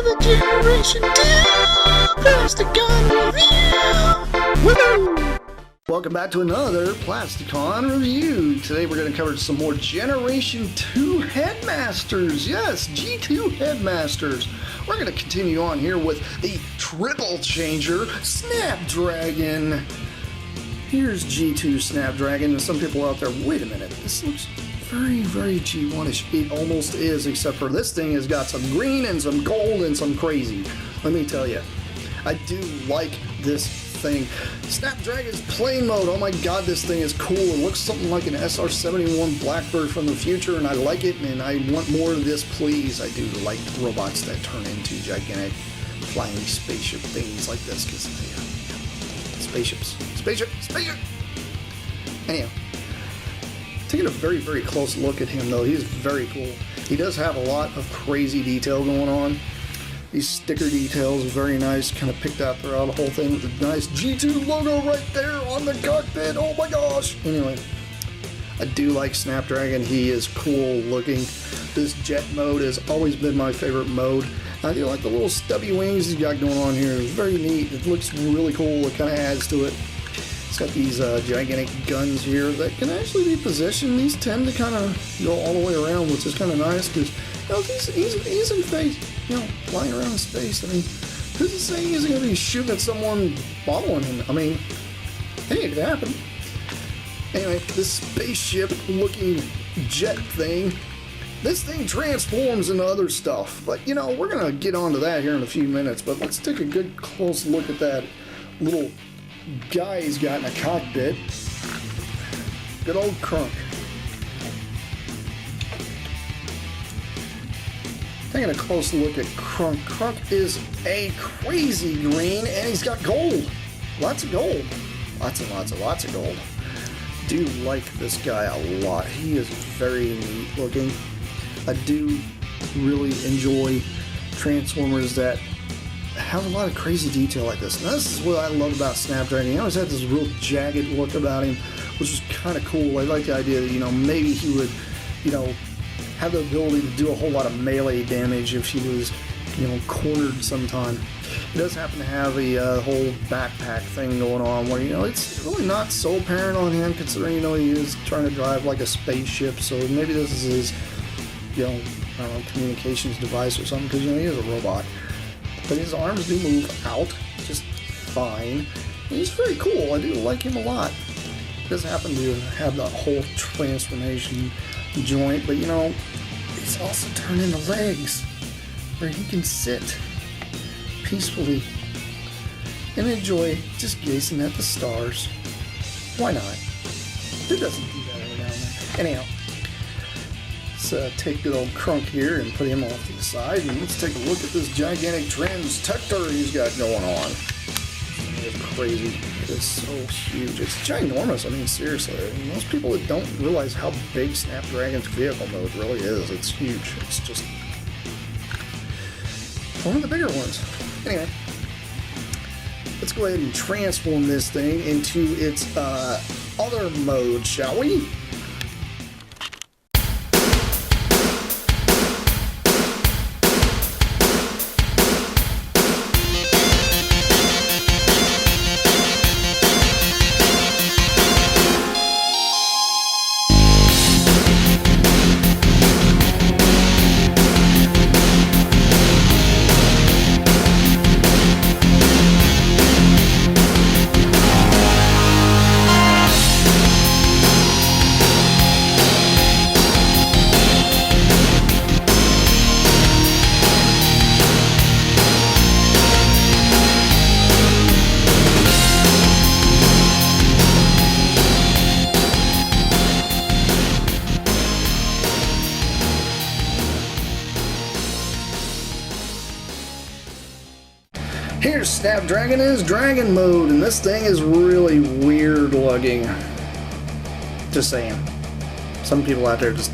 another Generation 2 Plasticon review! Woo! Welcome back to another Plasticon review. Today we're going to cover some more Generation 2 Headmasters. Yes, G2 Headmasters. We're going to continue on here with the triple changer Snapdragon. Here's G2 Snapdragon, and some people out there, wait a minute, this looks very, very G1-ish. It almost is, except for this thing has got some green and some gold and some crazy. Let me tell you, I do like this thing. Snapdragon's plane mode, oh my god, this thing is cool. It looks something like an SR-71 Blackbird from the future, and I like it, and I want more of this, please. I do like robots that turn into gigantic flying spaceship things like this, because spaceship. Anyhow, taking a very, very close look at him, though, he's very cool. He does have a lot of crazy detail going on. These sticker details are very nice, kind of picked out throughout the whole thing with the nice G2 logo right there on the cockpit. Oh my gosh! Anyway, I do like Snapdragon. He is cool looking. This jet mode has always been my favorite mode. I do like the little stubby wings he's got going on here. It's very neat. It looks really cool. It kind of adds to it. It's got these gigantic guns here that can actually be positioned. These tend to kind of go all the way around, which is kind of nice because he's in space, flying around in space. I mean, who's to say he's going to be shooting at someone following him? I mean, hey, it could happen. Anyway, this spaceship-looking jet thing, this thing transforms into other stuff. But, we're going to get onto that here in a few minutes. But let's take a good close look at that little guy he's got in a cockpit. Good old Crunk. Taking a close look at Crunk. Crunk is a crazy green, and he's got gold. Lots of gold. Lots of gold. Do like this guy a lot. He is very neat looking. I do really enjoy Transformers that have a lot of crazy detail like this. Now, this is what I love about Snapdragon. He always had this real jagged look about him, which is kind of cool. I like the idea that, maybe he would, have the ability to do a whole lot of melee damage if he was, cornered sometime. He does happen to have a whole backpack thing going on where, it's really not so apparent on him considering, he is trying to drive like a spaceship, so maybe this is his, I don't know, communications device or something, because, he is a robot. But his arms do move out just fine. And he's very cool. I do like him a lot. He does happen to have that whole transformation joint, but he's also turned into legs where he can sit peacefully and enjoy just gazing at the stars. Why not? Who doesn't do that every now and then? Anyhow, let's take good old Crunk here and put him off to the side, and let's take a look at this gigantic transductor he's got going on. It's crazy. It's so huge. It's ginormous. I mean, seriously. Most people that don't realize how big Snapdragon's vehicle mode really is. It's huge. It's just one of the bigger ones. Anyway, let's go ahead and transform this thing into its other mode, shall we? Here's Snapdragon in his dragon mode, and this thing is really weird looking. Just saying. Some people out there just,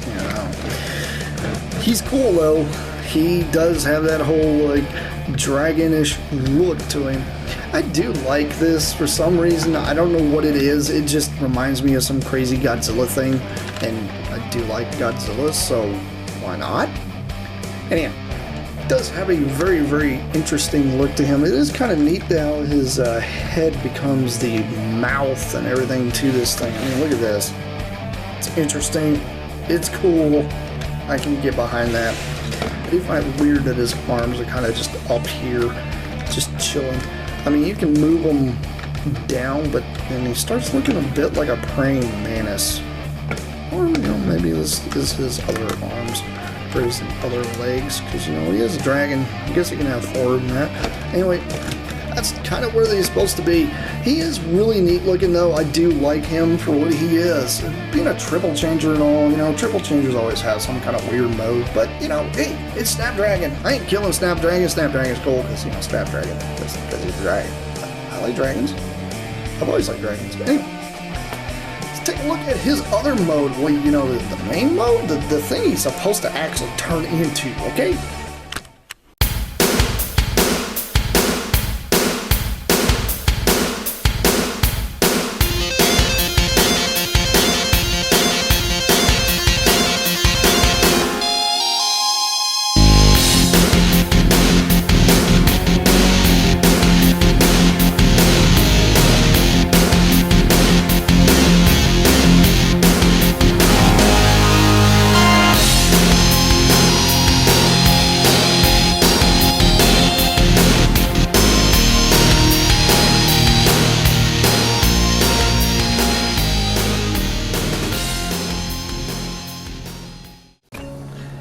He's cool though. He does have that whole like dragonish look to him. I do like this for some reason. I don't know what it is. It just reminds me of some crazy Godzilla thing, and I do like Godzilla, so why not? Anyhow, does have a very, very interesting look to him. It is kind of neat how his head becomes the mouth and everything to this thing. I mean, look at this. It's interesting. It's cool. I can get behind that. I do find it weird that his arms are kind of just up here, just chilling. I mean, you can move them down, but then he starts looking a bit like a praying mantis. Or, you know, maybe this is his other arms. Or his other legs, because, you know, he is a dragon. I guess he can have 4 of that. Anyway, that's kind of where he's supposed to be. He is really neat looking, though. I do like him for what he is. Being a triple changer and all, you know, triple changers always have some kind of weird mode, but, you know, hey, it's Snapdragon. I ain't killing Snapdragon. Snapdragon's cool because, you know, Snapdragon, because he's a dragon. I like dragons. I've always liked dragons, but anyway. Take a look at his other mode. Well, you know, the main mode, the thing he's supposed to actually turn into, okay?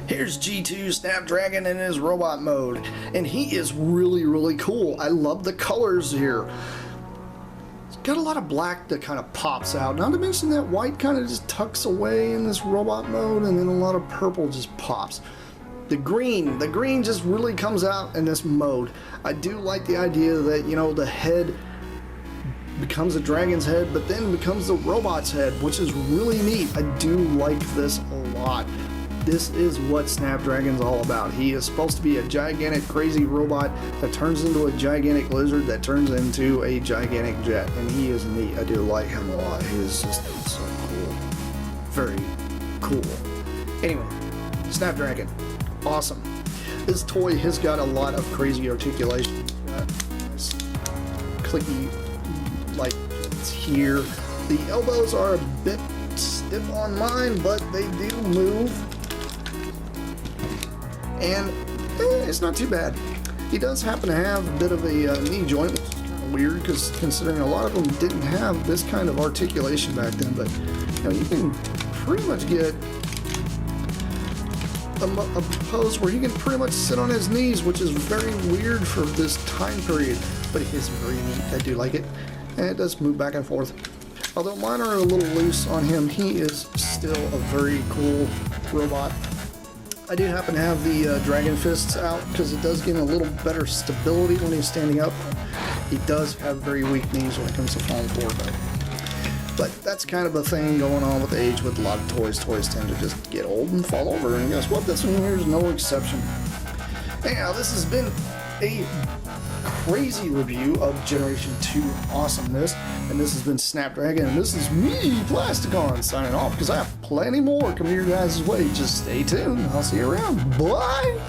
Here's G2 Snapdragon in his robot mode, and he is really, really cool. I love the colors here. It's got a lot of black that kind of pops out, not to mention that white kind of just tucks away in this robot mode, and then a lot of purple just pops. The green just really comes out in this mode. I do like the idea that, you know, the head becomes a dragon's head, but then becomes the robot's head, which is really neat. I do like this a lot. This is what Snapdragon's all about. He is supposed to be a gigantic, crazy robot that turns into a gigantic lizard that turns into a gigantic jet, and he is neat. I do like him a lot. He is just so cool. Very cool. Anyway, Snapdragon. Awesome. This toy has got a lot of crazy articulation. It's got this clicky, like, it's here. The elbows are a bit stiff on mine, but they do move. And it's not too bad. He does happen to have a bit of a knee joint, which is kind of weird because considering a lot of them didn't have this kind of articulation back then. But you know, you can pretty much get a pose where he can pretty much sit on his knees, which is very weird for this time period. But it is very neat. I do like it, and it does move back and forth. Although mine are a little loose on him, he is still a very cool robot. I do happen to have the dragon fists out because it does give him a little better stability when he's standing up. He does have very weak knees when it comes to falling forward. But that's kind of a thing going on with age with a lot of toys. Toys tend to just get old and fall over, and guess what? This one here is no exception. Anyhow, this has been a crazy review of Generation 2 awesomeness, and this has been Snapdragon, and this is me, Plasticon, signing off because I have plenty more coming your guys' way. Just stay tuned. I'll see you around. Bye!